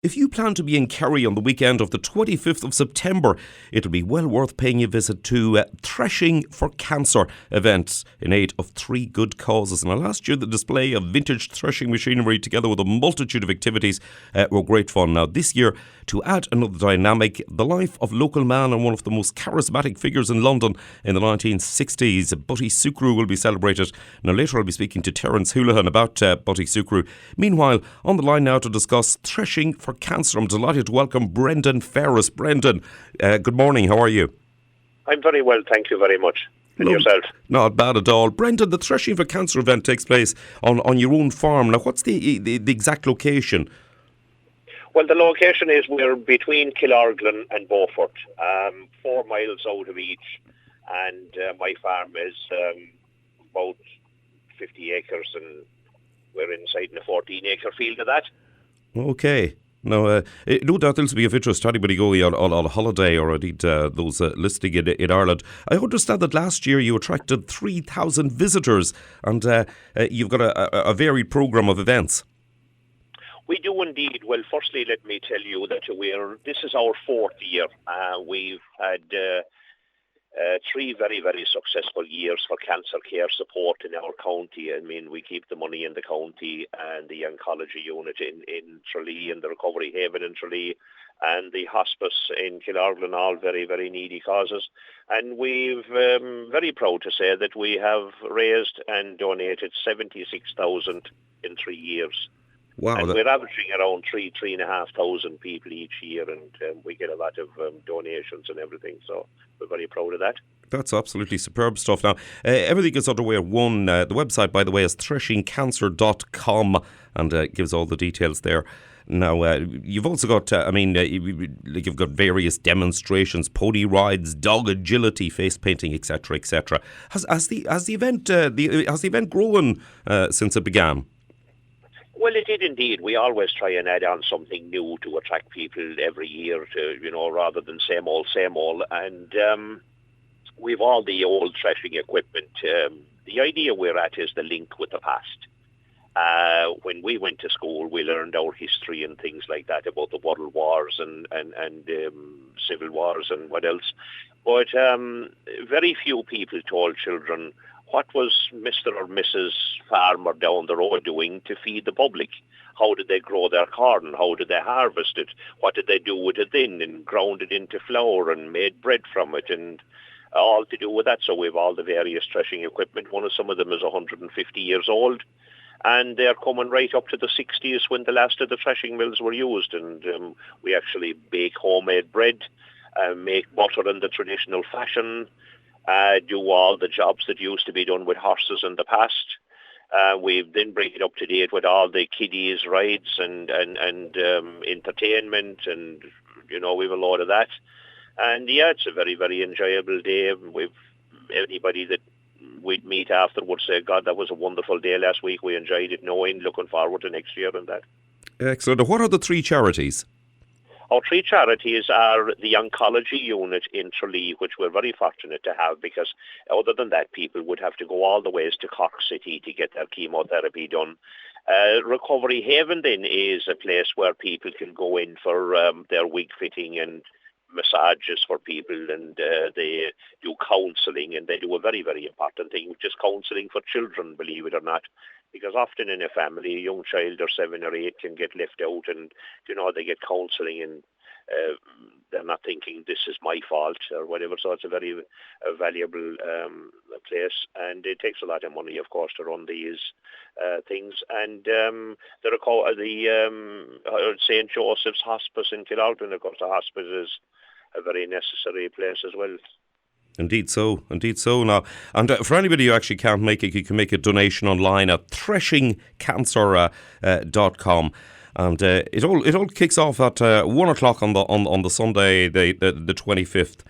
If you plan to be in Kerry on the weekend of the 25th of September, it'll be well worth paying a visit to Threshing for Cancer event in aid of three good causes. Now, last year, the display of vintage threshing machinery together with a multitude of activities were great fun. Now, this year, to add another dynamic, the life of local man and one of the most charismatic figures in London in the 1960s, Butty Sucru, will be celebrated. Now, later I'll be speaking to Terence Houlihan about Butty Sucru. Meanwhile, on the line now to discuss Threshing for Cancer, I'm delighted to welcome Brendan Ferris. Brendan, good morning. How are you? I'm very well, thank you very much. And yourself? Not bad at all. Brendan, the Threshing for Cancer event takes place on your own farm. Now, what's the exact location? Well, the location is we're between Killorglin and Beaufort, 4 miles out of each, and my farm is about 50 acres, and we're inside in a 14-acre field of that. Okay. Now, no doubt this will be of interest to anybody going on a holiday or indeed those listening in Ireland. I understand that last year you attracted 3,000 visitors and you've got a varied programme of events. We do indeed. Well, firstly, let me tell you that this is our 4th year. We've had 3 very, very successful years for cancer care support in our county. I mean, we keep the money in the county and the oncology unit in Tralee and the recovery haven in Tralee and the hospice in Killorglin, all very, very needy causes. And we've very proud to say that we have raised and donated 76,000 in 3 years. Wow, and we're averaging around 3,500 people each year, and we get a lot of donations and everything, so we're very proud of that. That's absolutely superb stuff. Now, everything is underway at one. The website, by the way, is threshingcancer.com and gives all the details there. Now, you've also got, you've got various demonstrations, pony rides, dog agility, face painting, etc., etc. Has the event grown since it began? Well, it did indeed. We always try and add on something new to attract people every year to, rather than same old. And we've all the old threshing equipment. The idea we're at is the link with the past. When we went to school, we learned our history and things like that about the World Wars and Civil Wars and what else. But very few people told children what was Mr. or Mrs. Farmer down the road doing to feed the public? How did they grow their corn? How did they harvest it? What did they do with it then? And ground it into flour and made bread from it and all to do with that. So we've all the various threshing equipment. Some of them is 150 years old. And they're coming right up to the 60s when the last of the threshing mills were used. And we actually bake homemade bread, make butter in the traditional fashion, do all the jobs that used to be done with horses in the past. We then bring it up to date with all the kiddies rides and entertainment, and we've a lot of that. And yeah, it's a very, very enjoyable day. We've anybody that we'd meet afterwards say, God, that was a wonderful day last week. We enjoyed it, looking forward to next year and that. Excellent. What are the 3 charities? Our 3 charities are the oncology unit in Tralee, which we're very fortunate to have, because other than that, people would have to go all the ways to Cork City to get their chemotherapy done. Recovery Haven then is a place where people can go in for their wig fitting and massages for people, and they do counselling, and they do a very, very important thing, which is counselling for children, believe it or not. Because often in a family, a young child or 7 or 8 can get left out and, they get counselling and they're not thinking this is my fault or whatever. So it's a very valuable place, and it takes a lot of money, of course, to run these things. And St. Joseph's Hospice in Killorglin, of course, the hospice is a very necessary place as well. Indeed so. Now, and for anybody who actually can't make it, you can make a donation online at threshingcancer.com. And it all kicks off at 1 o'clock on the Sunday, the 25th.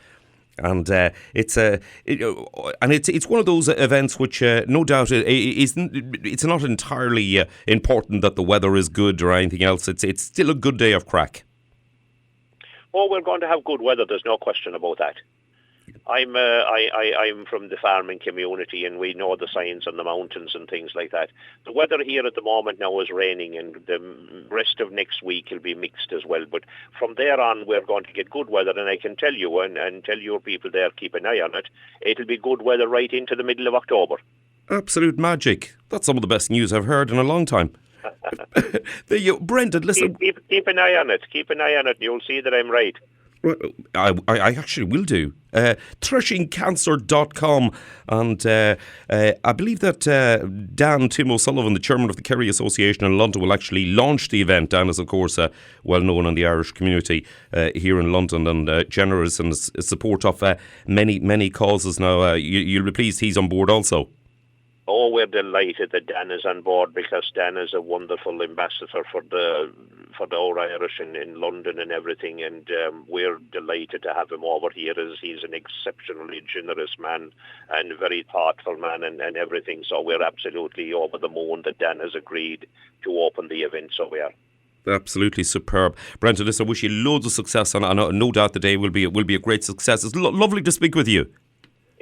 And it's one of those events which, no doubt, it's not entirely important that the weather is good or anything else. It's still a good day of crack. Oh, we're going to have good weather. There's no question about that. I'm from the farming community, and we know the signs on the mountains and things like that. The weather here at the moment now is raining, and the rest of next week will be mixed as well. But from there on, we're going to get good weather, and I can tell you and tell your people there, keep an eye on it. It'll be good weather right into the middle of October. Absolute magic. That's some of the best news I've heard in a long time. Brendan, listen. Keep an eye on it. Keep an eye on it. You'll see that I'm right. Well, I actually will do. Threshingcancer.com, and I believe that Dan Tim O'Sullivan, the chairman of the Kerry Association in London, will actually launch the event. Dan is, of course, well known in the Irish community here in London, and generous in his support of many causes. Now, you'll be pleased he's on board also. Oh, we're delighted that Dan is on board, because Dan is a wonderful ambassador for the Our Irish in London and everything, and we're delighted to have him over here, as he's an exceptionally generous man and a very thoughtful man and everything. So we're absolutely over the moon that Dan has agreed to open the event. So we are. Absolutely superb. Brendan, listen, I wish you loads of success, and no doubt the day will be a great success. It's lovely to speak with you.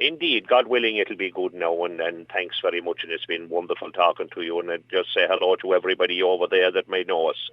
Indeed, God willing, it'll be good now, and thanks very much, and it's been wonderful talking to you, and I'd just say hello to everybody over there that may know us.